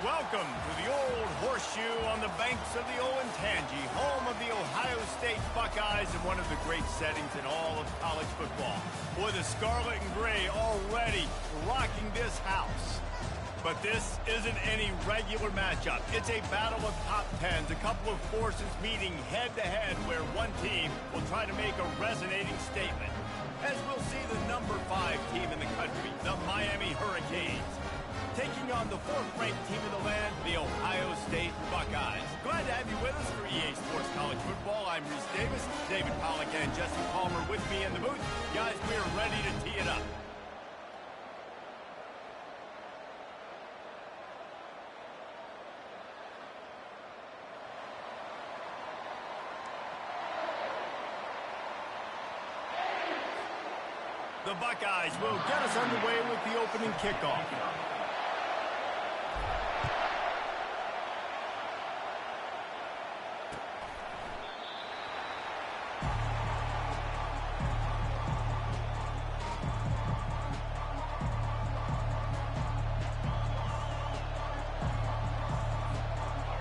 Welcome to the Old Horseshoe on the banks of the Olentangy, home of the Ohio State Buckeyes and one of the great settings in all of college football. Boy, the scarlet and gray already rocking this house. But this isn't any regular matchup. It's a battle of top tens, a couple of forces meeting head-to-head where one team will try to make a resonating statement. As we'll see the number 5 team in the country, the Miami Hurricanes, taking on the 4th-ranked team in the land, the Ohio State Buckeyes. Glad to have you with us for EA Sports College Football. I'm Reese Davis, David Pollack and Jesse Palmer with me in the booth. Guys, we are ready to tee it up. The Buckeyes will get us underway with the opening kickoff.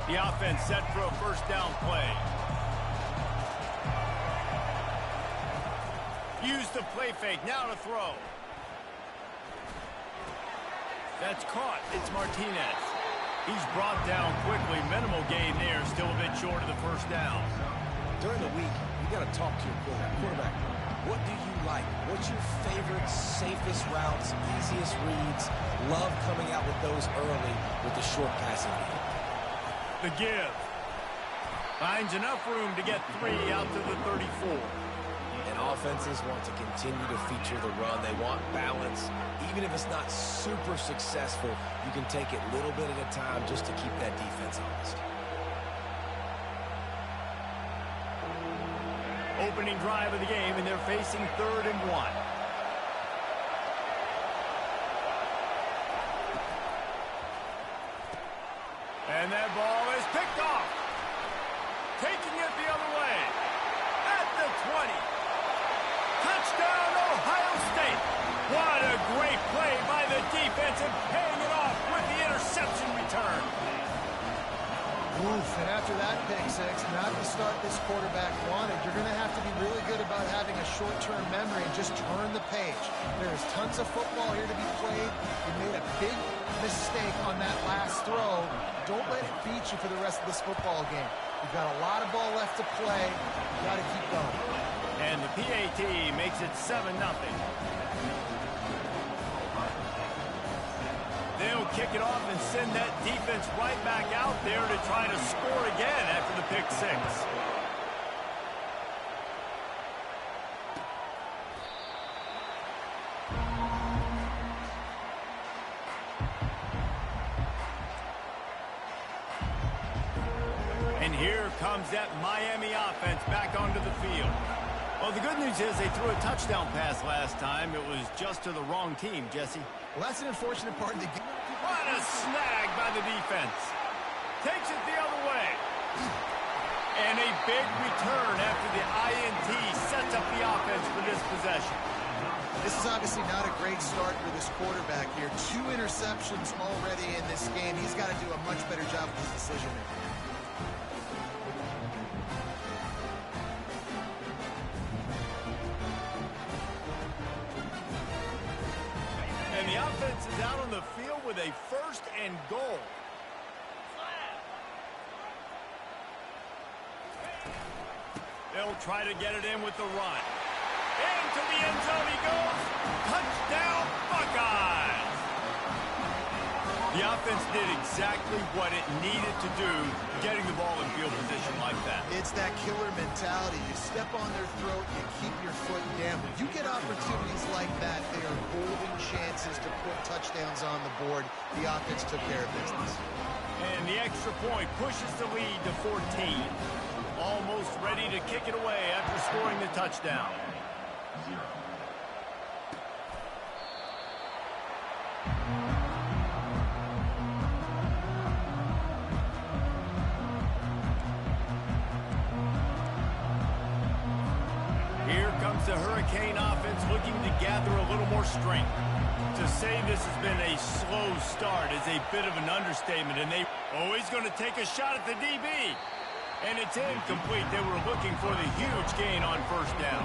The offense set for a first down play. Use the play fake, now to throw. That's caught, it's Martinez. He's brought down quickly, minimal gain there, still a bit short of the first down. During the week, you got to talk to your quarterback. What do you like? What's your favorite, safest routes, easiest reads? Love coming out with those early with the short passing game. The give. Finds enough room to get 3 out to the 34. And offenses want to continue to feature the run. They want balance. Even if it's not super successful, you can take it little bit at a time just to keep that defense honest. Opening drive of the game, and they're facing 3rd and 1. And that ball is picked off. Taking it the other way. At the 20. Touchdown, Ohio State. What a great play by the defense and paying it off with the interception return. Oof, and after that pick six, not the start this quarterback wanted. You're going to have to be really good about having a short-term memory and just turn the page. There's tons of football here to be played. You made a big mistake on that last throw. Don't let it beat you for the rest of this football game. You've got a lot of ball left to play. You've got to keep going. And the PAT makes it 7-0. They'll kick it off and send that defense right back out there to try to score again after the pick six. And here comes that Miami offense back onto the field. Well, the good news is they threw a touchdown pass last time. It was just to the wrong team, Jesse. Well, that's an unfortunate part of the game. What a snag by the defense. Takes it the other way. And a big return after the INT sets up the offense for this possession. This is obviously not a great start for this quarterback here. 2 interceptions already in this game. He's got to do a much better job with his decision-making. And the offense is out on the field with a 1st and goal. They'll try to get it in with the run. Into the end zone he goes. Touchdown, Buckeyes! The offense did exactly what it needed to do, getting the ball in field position like that. It's that killer mentality. You step on their throat, you keep your foot down. When you get opportunities like that, they are golden chances to put touchdowns on the board. The offense took care of business. And the extra point pushes the lead to 14. Almost ready to kick it away after scoring the touchdown. Here comes the Hurricane offense looking to gather a little more strength. To say this has been a slow start is a bit of an understatement, and they always going to take a shot at the DB. And it's incomplete. They were looking for the huge gain on first down.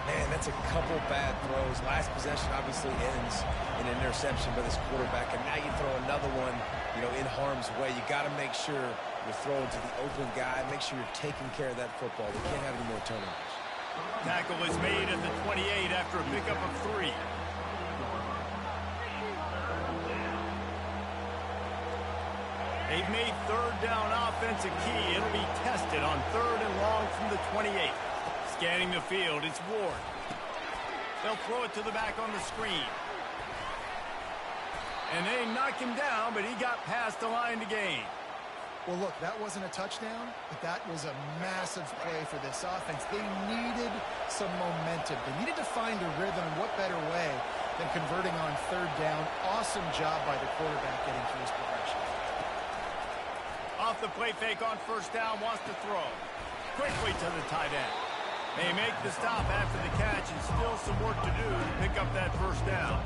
Man, that's a couple bad throws. Last possession obviously ends in an interception by this quarterback, and now you throw another one, in harm's way. You got to make sure you're throwing to the open guy. Make sure you're taking care of that football. We can't have any more turnovers. Tackle is made at the 28 after a pickup of 3. They've made third down offense a key. It'll be tested on 3rd and long from the 28. Scanning the field, it's Ward. They'll throw it to the back on the screen. And they knock him down, but he got past the line to gain. Well, look, that wasn't a touchdown, but that was a massive play for this offense. They needed some momentum. They needed to find a rhythm, and what better way than converting on 3rd down. Awesome job by the quarterback getting through his progression. Off the play fake on first down, wants to throw. Quickly to the tight end. They make the stop after the catch, and still some work to do to pick up that first down.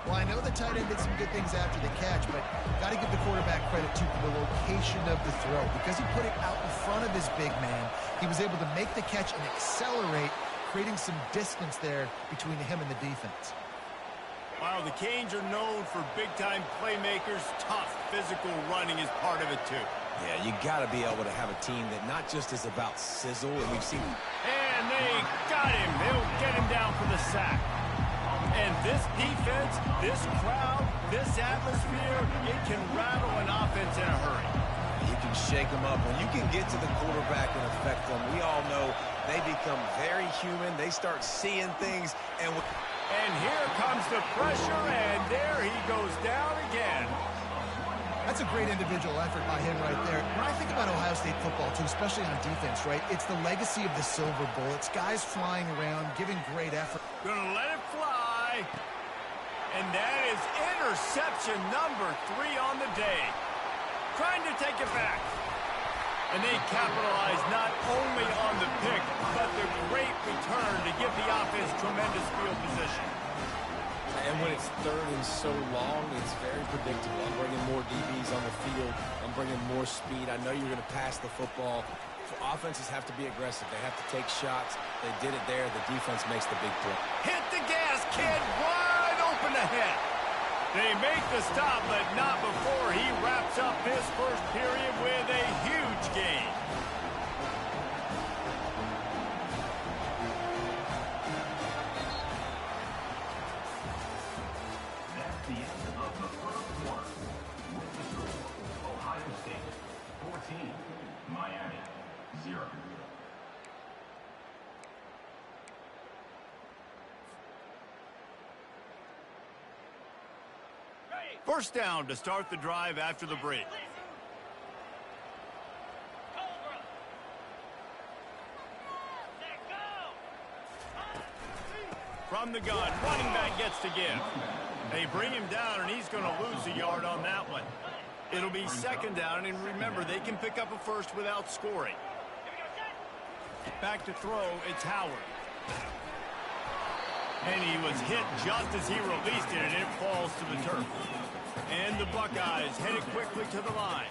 Well, I know the tight end did some good things after the catch, but got to give the quarterback credit to the location of the throw. Because he put it out in front of his big man, he was able to make the catch and accelerate, creating some distance there between him and the defense. Wow, the Canes are known for big-time playmakers. Tough physical running is part of it, too. Yeah, you got to be able to have a team that not just is about sizzle, and we've seen... And they got him. They'll get him down for the sack. And this defense, this crowd, this atmosphere, it can rattle an offense in a hurry. You can shake them up. When you can get to the quarterback and affect them, we all know they become very human. They start seeing things. And here comes the pressure, and there he goes down again. That's a great individual effort by him right there. When I think about Ohio State football, too, especially on defense, right, it's the legacy of the Silver Bullets, guys flying around, giving great effort. Gonna let it fly. And that is interception number 3 on the day. Trying to take it back. And they capitalize not only on the pick, but the great return to give the offense tremendous field position. And when it's 3rd and so long, it's very predictable. I'm bringing more DBs on the field. I'm bringing more speed. I know you're going to pass the football. Offenses have to be aggressive. They have to take shots. They did it there. The defense makes the big play. Hit the gas, kid. Wide open ahead. They make the stop, but not before he wraps up this first period with a huge gain. That's the end of the first quarter. With the score, Ohio State 14, Miami 0. First down to start the drive after the break. From the gun, running back gets to give. They bring him down, and he's going to lose a yard on that one. It'll be 2nd down, and remember, they can pick up a first without scoring. Back to throw, it's Howard. And he was hit just as he released it, and it falls to the turf. And the Buckeyes headed quickly to the line.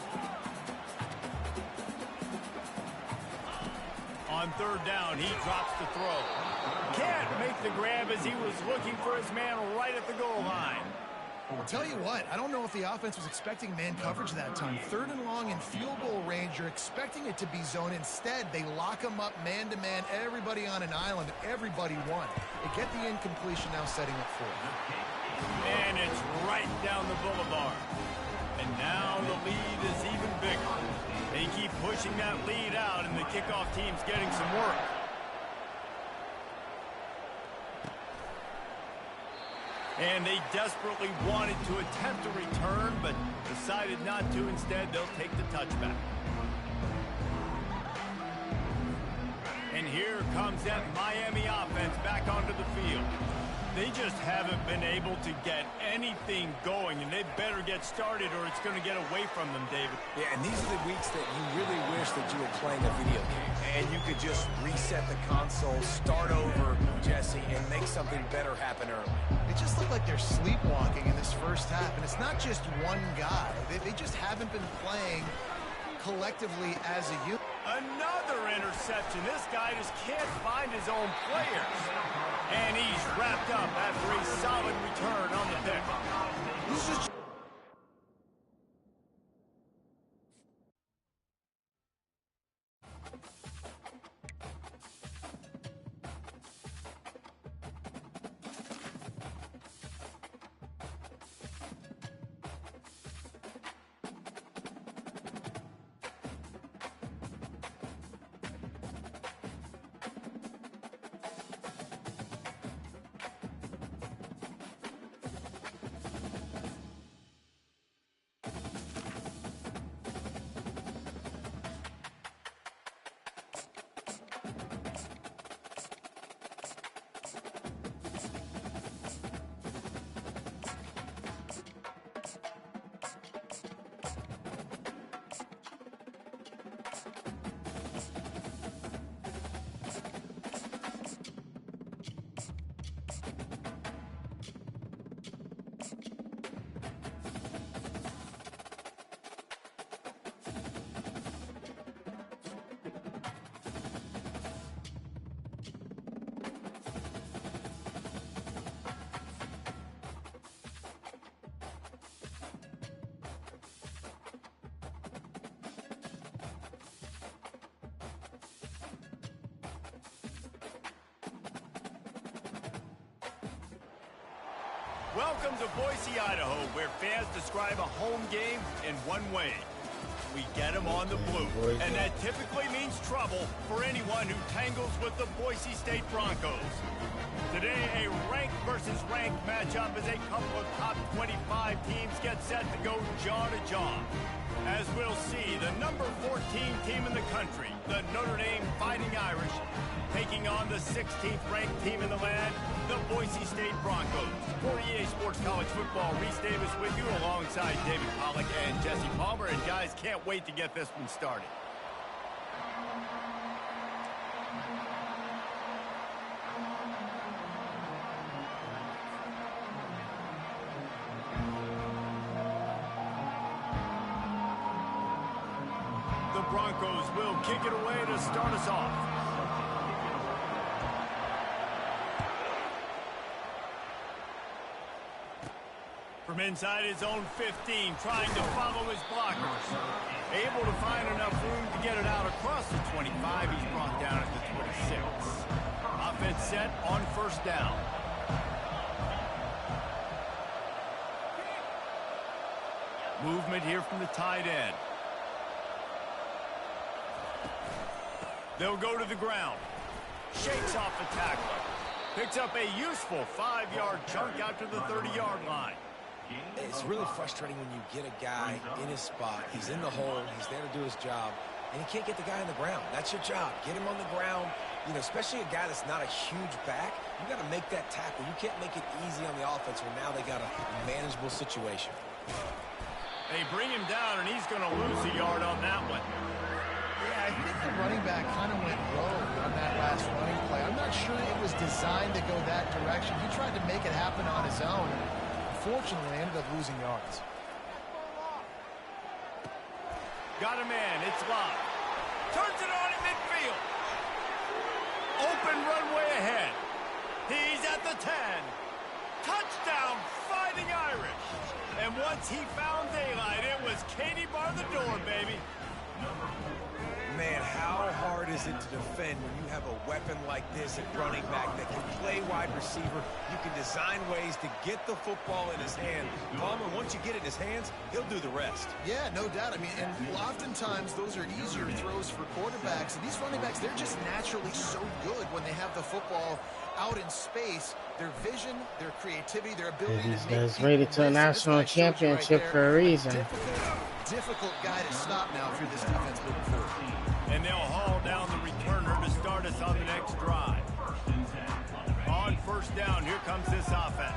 On 3rd down, he drops the throw. Can't make the grab as he was looking for his man right at the goal line. I'll tell you what, I don't know if the offense was expecting man coverage that time. 3rd and long in field goal range, you're expecting it to be zone. Instead, they lock him up man-to-man, everybody on an island, everybody won. They get the incompletion now setting up for it. And it's right down the boulevard. And now the lead is even bigger. They keep pushing that lead out, and the kickoff team's getting some work. And they desperately wanted to attempt a return, but decided not to. Instead, they'll take the touchback. And here comes that Miami offense back onto the field. They just haven't been able to get anything going, and they better get started or it's going to get away from them, David. Yeah, and these are the weeks that you really wish that you were playing a video game, and you could just reset the console, start over, Jesse, and make something better happen early. It just looked like they're sleepwalking in this first half, and it's not just one guy. They just haven't been playing collectively as a unit. Another interception. This guy just can't find his own players. And he's wrapped up after a solid return on the pick. He's just... Welcome to Boise, Idaho, where fans describe a home game in one way. We get them on the blue, and that typically means trouble for anyone who tangles with the Boise State Broncos. Today, a ranked versus ranked matchup as a couple of top 25 teams get set to go jaw to jaw. As we'll see, the number 14 team in the country, the Notre Dame Fighting Irish, taking on the 16th ranked team in the land, the Boise State Broncos. For EA Sports College Football, Reese Davis with you alongside David Pollack and Jesse Palmer. And guys, can't wait to get this one started. The Broncos will kick it away to start us off. From inside his own 15, trying to follow his blockers. Able to find enough room to get it out across the 25. He's brought down at the 26. Offense set on first down. Movement here from the tight end. They'll go to the ground. Shakes off the tackler. Picks up a useful 5-yard chunk out to the 30-yard line. It's really frustrating when you get a guy in his spot. He's in the hole. He's there to do his job. And you can't get the guy on the ground. That's your job. Get him on the ground. You know, especially a guy that's not a huge back. You got to make that tackle. You can't make it easy on the offense when now they got a manageable situation. They bring him down, and he's going to lose a yard on that one. Yeah, I think the running back kind of went rogue on that last running play. I'm not sure it was designed to go that direction. He tried to make it happen on his own. Unfortunately, ended up losing yards. Got a man. It's locked. Turns it on in midfield. Open runway ahead. He's at the 10. Touchdown, Fighting Irish. And once he found daylight, it was Katie bar the door, baby. Man, how hard is it to defend when you have a weapon like this at running back that can play wide receiver? You can design ways to get the football in his hand. Palmer, once you get it in his hands, he'll do the rest. Yeah, no doubt. I mean, and oftentimes those are easier throws for quarterbacks. And these running backs, they're just naturally so good when they have the football out in space. Their vision, their creativity, their ability to make guys rated to a national championship right for a reason. Difficult guy to stop now if you're this defense moving forward. And they'll haul down the returner to start us on the next drive. On first down, here comes this offense.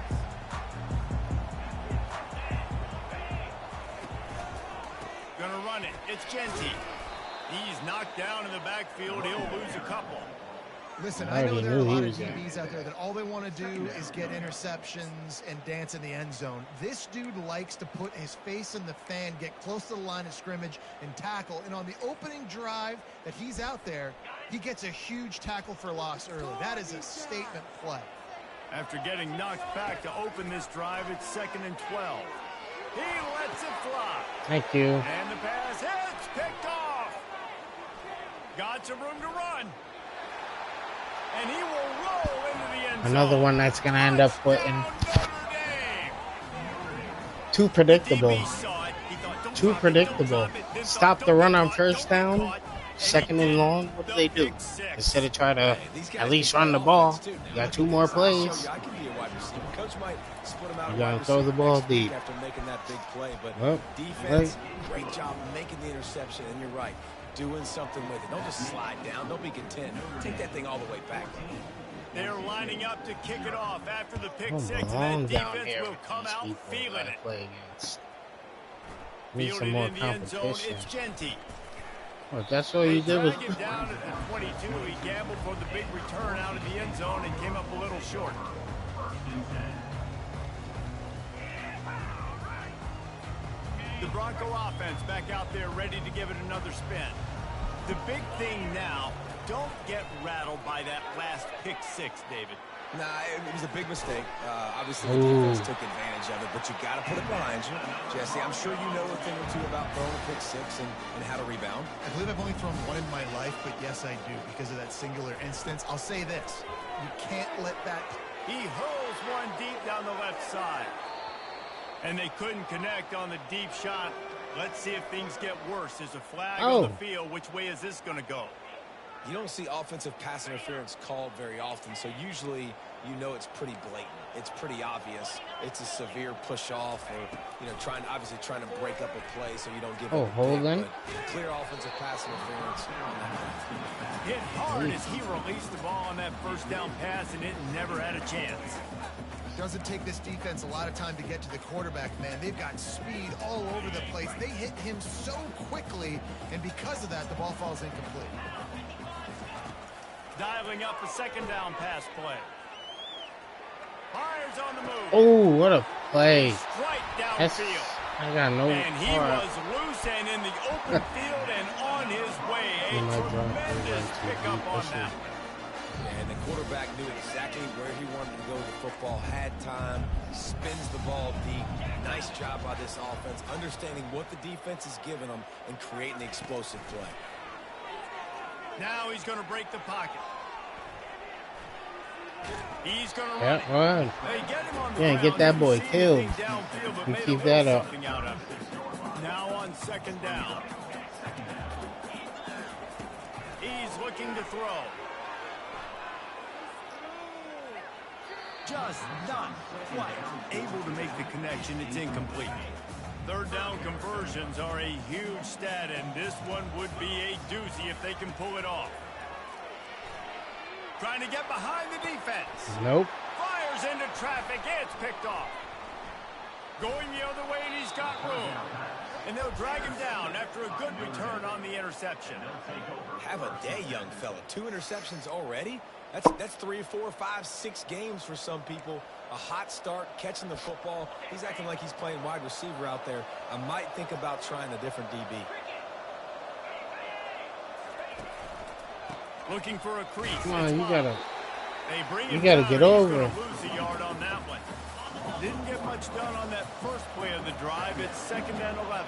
Gonna run it. It's Genty. He's knocked down in the backfield. He'll lose a couple. Listen, I I know already there are a knew he lot of was there. DBs out there that all they want to do is get interceptions and dance in the end zone. This dude likes to put his face in the fan, get close to the line of scrimmage, and tackle. And on the opening drive that he's out there, he gets a huge tackle for loss early. That is a statement play. After getting knocked back to open this drive, it's 2nd and 12. He lets it fly. Thank you. And the pass hits, picked off. Got some room to run. And he will roll into the end zone. Another one that's going to end up putting Touchdown, Notre Dame. too predictable. DB saw it. He thought, don't Too drop it, predictable. don't drop it. Then Stop thought, the don't run get on caught, first don't get down. caught. Second and long. What do they do? Big six. Instead of try to These guys at least can run the play ball, offense, too. you got 2 more I'll show you, plays. I can be a wide receiver. Coach might split him out You of gotta wide throw the receiver ball next week deep. after making that big play. But Well, defense, great job making the interception. And you're right, doing something with it. Don't just slide down. Don't be content. Take that thing all the way back. They're lining up to kick it off after the pick I'm six, belong and that down defense here will with come these out people feeling that I it. play against. Need some Fielded more in the end zone, competition. it's Genty. Well, that's all you They did was drag it down at the 22. He gambled for the big return out of the end zone and came up a little short. The Bronco offense back out there ready to give it another spin. The big thing now, don't get rattled by that last pick six, David. Nah, it was a big mistake. Obviously, the Ooh. defense took advantage of it, but you got to put it behind you. Jesse, I'm sure you know a thing or two about throwing a pick six and how to rebound. I believe I've only thrown one in my life, but yes, I do because of that singular instance. I'll say this. You can't let that... He hurls one deep down the left side. And they couldn't connect on the deep shot. Let's see if things get worse. There's a flag on the field. Which way is this going to go? You don't see offensive pass interference called very often, so usually you know it's pretty blatant. It's pretty obvious. It's a severe push off or, obviously trying to break up a play so you don't give up a holding. pick, but clear offensive pass interference. Hit hard as he released the ball on that first down pass, and it never had a chance. Doesn't take this defense a lot of time to get to the quarterback, man. They've got speed all over the place. They hit him so quickly, and because of that, the ball falls incomplete. Dialing up a second down pass play. Fires on the move. oh, what a play. Strike That's, downfield. I got no And he part. was loose and in the open field and on his way. A tremendous pickup on that one. And the quarterback knew exactly where he wanted to go with the football, had time, spins the ball deep. Nice job by this offense, understanding what the defense is giving them and creating the explosive play. Now he's going to break the pocket. He's going to run Yeah, it. run. They get him on the Yeah, ground. get that Didn't boy see killed. anything downfield, but You made a keep little that up. something out of it. Now on second down. He's looking to throw. Just not quite able to make the connection. It's incomplete. Third down conversions are a huge stat, and this one would be a doozy if they can pull it off. Trying to get behind the defense. Nope. Fires into traffic. It's picked off. Going the other way, and he's got room. And they'll drag him down after a good return on the interception. Have a day, young fella. 2 interceptions already? That's 3, 4, 5, 6 games for some people. A hot start, catching the football. He's acting like he's playing wide receiver out there. I might think about trying a different DB. Looking for a crease. Come on, It's you Mott. gotta. They bring You him gotta down, get and he's over gonna it. lose a yard on that one. Didn't get much done on that first play of the drive. It's 2nd and 11.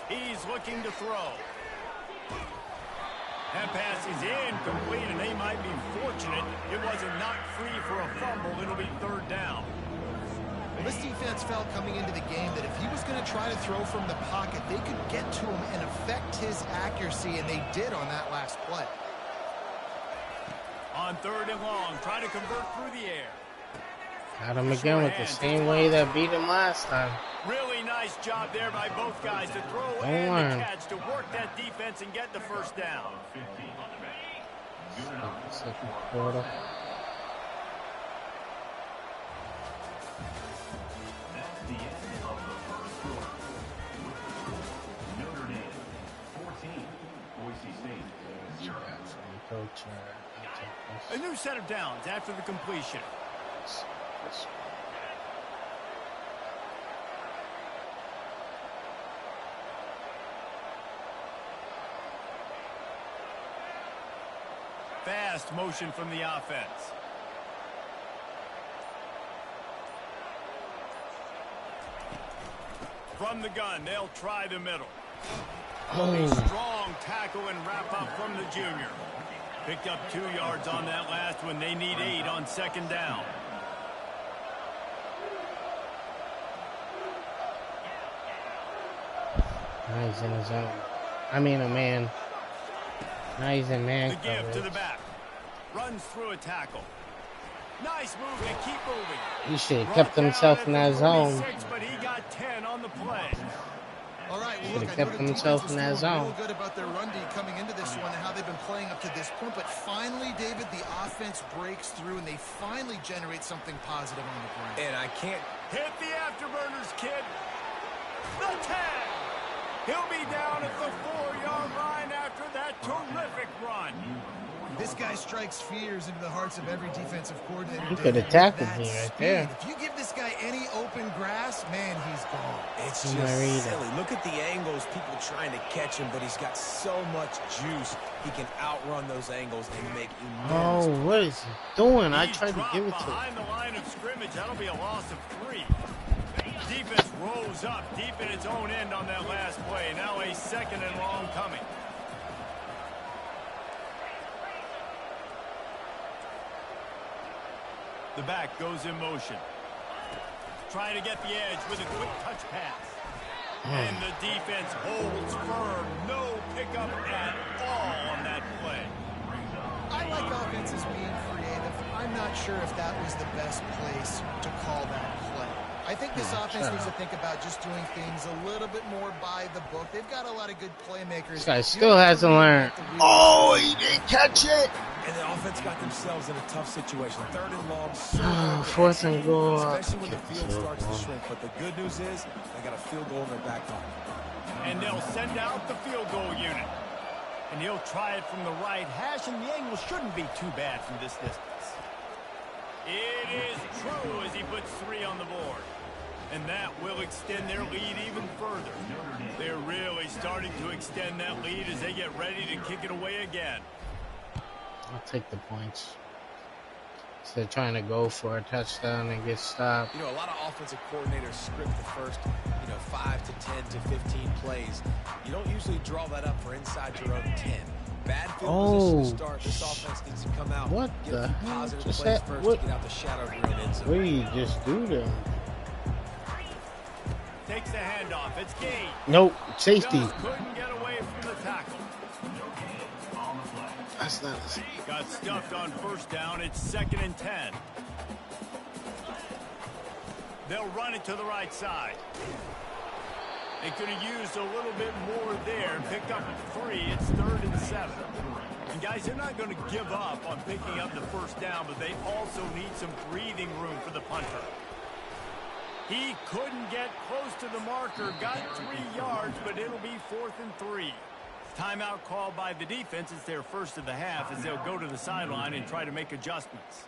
He's looking to throw. That pass is incomplete, and they might be fortunate it wasn't knocked free for a fumble. It'll be 3rd down. Well, this defense felt coming into the game that if he was going to try to throw from the pocket, they could get to him and affect his accuracy, and they did on that last play. On 3rd and long, trying to convert through the air. Got him again with the same way that beat him last time. Really nice job there by both guys to throw Don't and worry. the catch to work that defense and get the first down. Second quarter. That's the end of the first quarter. Notre Dame 14, Boise State 0. Coach A new set of downs after the completion. Fast motion from the offense. From the gun, they'll try the middle. A strong tackle and wrap up from the junior. Picked up 2 yards on that last one. They need 8 on second down. Now he's in his zone. I mean, a man. Now he's in man coverage. The give to the back. Runs through a tackle. Nice move and keep moving. He should have kept himself in that zone. But he got 10 on the play. All right, well, should have kept himself in that zone. Real good about their run D coming into this one and how they've been playing up to this point. But finally, David, the offense breaks through and they finally generate something positive on the ground. And I can't hit the afterburners, kid. The 10. He'll be down at the 4-yard line after that terrific run. This guy strikes fears into the hearts of every defensive coordinator. He could have tackled me right there. If you give this guy any open grass, man, he's gone. It's just silly. Look at the angles, people trying to catch him, but he's got so much juice. He can outrun those angles and make enormous. Oh, what is he doing? I tried to give it to him. Behind the line of scrimmage, that'll be a loss of 3. Defense rolls up deep in its own end on that last play. Now a second and long coming. The back goes in motion. Trying to get the edge with a quick touch pass. And the defense holds firm. No pickup at all on that play. I like offenses being creative. I'm not sure if that was the best place to call that play. I think this offense needs to think about just doing things a little bit more by the book. They've got a lot of good playmakers. This guy still hasn't learned. Oh, he didn't catch it. And the offense got themselves in a tough situation. 3rd and long. Fourth and goal. Especially when the field starts to shrink. But the good news is they got a field goal in their back pocket. And they'll send out the field goal unit. And he'll try it from the right hash, and the angle shouldn't be too bad from this distance. It is true as he puts 3 on the board. And that will extend their lead even further. They're really starting to extend that lead as they get ready to kick it away again. I'll take the points. Instead of trying to go for a touchdown and get stopped. You know, a lot of offensive coordinators script the first, 5 to 10 to 15 plays. You don't usually draw that up for inside your own 10. Bad field position to start. This offense needs to come out. What the hell just happened? To get out the shadow of your own end zone. What did you just do there? Takes the handoff. It's Gage. Nope. Safety. Just couldn't get away from the tackle. That's not. Got stuffed on first down. It's 2nd and 10. They'll run it to the right side. They could have used a little bit more there and picked up at 3. It's 3rd and 7. And guys, they're not going to give up on picking up the first down, but they also need some breathing room for the punter. He couldn't get close to the marker, got 3 yards, but it'll be 4th and 3. Timeout called by the defense. It's their first of the half as they'll go to the sideline and try to make adjustments.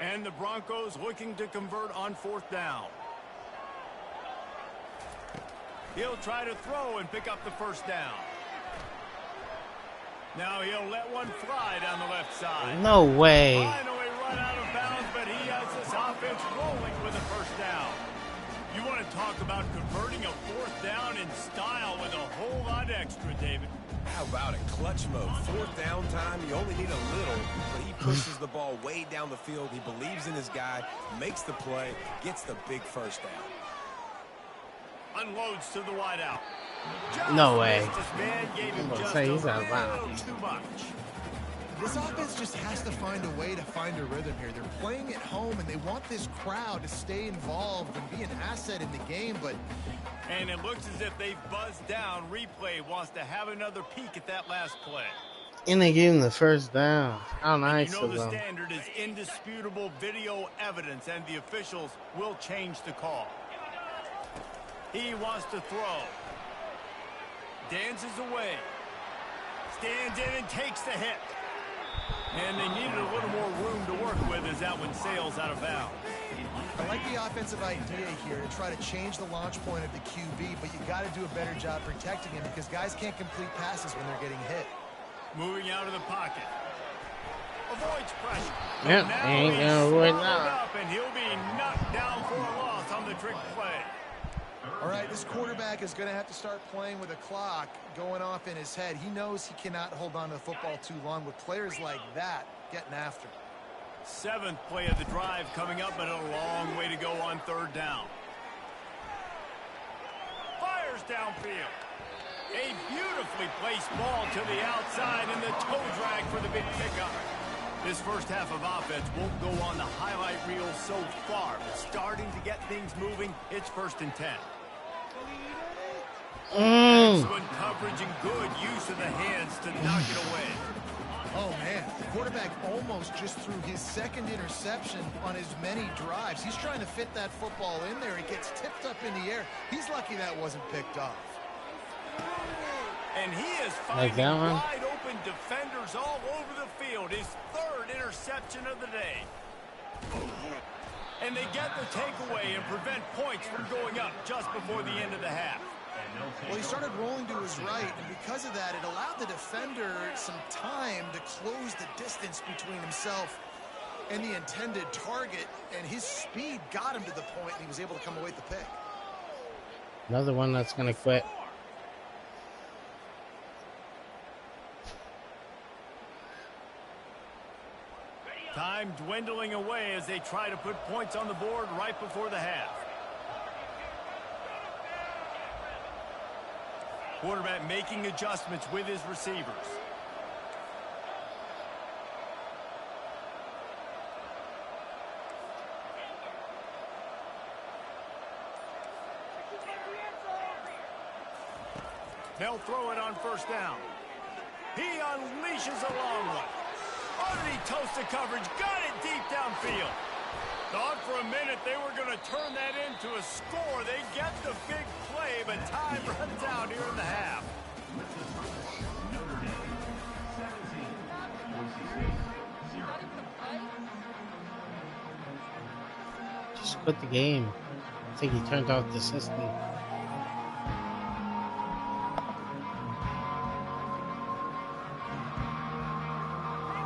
And the Broncos looking to convert on 4th down. He'll try to throw and pick up the first down. Now he'll let one fly down the left side. No way. Finally run out of bounds, but he has this offense rolling with a first down. You want to talk about converting a 4th down in style with a whole lot extra, David. How about it? Clutch mode. 4th down time. You only need a little, but he pushes the ball way down the field. He believes in his guy, makes the play, gets the big first down. Unloads to the wideout. No way. This man gave him just say a he's out of little bounds. too much. This offense just has to find a way to find a rhythm here. They're playing at home, and they want this crowd to stay involved and be an asset in the game, but... And it looks as if they've buzzed down. Replay wants to have another peek at that last play. And they gave him the first down. How nice of them. You know of the them. standard is indisputable video evidence, and the officials will change the call. He wants to throw. dances away. Stands in and takes the hit. And they needed a little more room to work with as that one sails out of bounds. I like the offensive idea here to try to change the launch point of the QB, but you got to do a better job protecting him because guys can't complete passes when they're getting hit. Moving out of the pocket. Avoids pressure. Yeah, Now ain't he's gonna avoid swallowed that. up, and he'll be knocked down for a loss on the trick play. All right, this quarterback is going to have to start playing with a clock going off in his head. He knows he cannot hold on to the football too long with players like that getting after him. 7th play of the drive coming up, but a long way to go on 3rd down. Fires downfield. A beautifully placed ball to the outside and the toe drag for the big pickup. This first half of offense won't go on the highlight reel so far, but starting to get things moving, it's 1st and 10. Excellent coverage and good use of the hands to knock it away. Oh, man, the quarterback almost just threw his 2nd interception on as many drives. He's trying to fit that football in there. It gets tipped up in the air. He's lucky that wasn't picked off. And he is finding wide open defenders all over the field. His 3rd interception of the day. And they get the takeaway and prevent points from going up just before the end of the half. Well, he started rolling to his right, and because of that, it allowed the defender some time to close the distance between himself and the intended target, and his speed got him to the point, and he was able to come away with the pick. Another one that's going to quit. Time dwindling away as they try to put points on the board right before the half. Quarterback making adjustments with his receivers. They'll throw it on 1st down. He unleashes a long one. Underneath toasted coverage, got it deep downfield. Thought for a minute they were going to turn that into a score. They get the big play, but time runs out here in the half. Just quit the game. I think he turned off the system.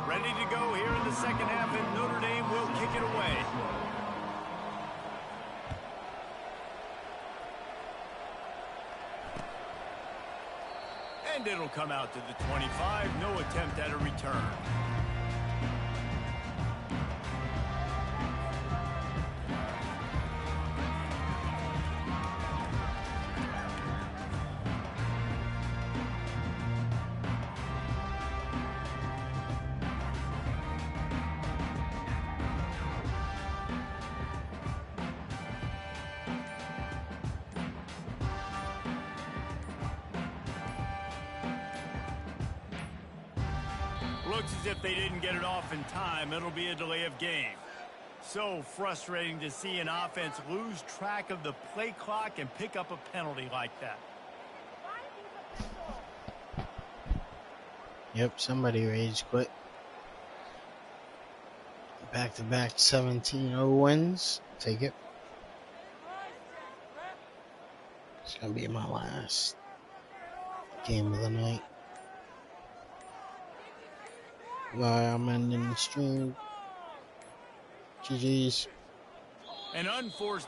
Ready to go here in the 2nd half, and Notre Dame will kick it away. And it'll come out to the 25. No attempt at a return. Looks as if they didn't get it off in time. It'll be a delay of game. So frustrating to see an offense lose track of the play clock and pick up a penalty like that. Yep, somebody rage quit. Back-to-back 17-0 wins. Take it. It's going to be my last game of the night. I'm ending the stream. GG's. An unforced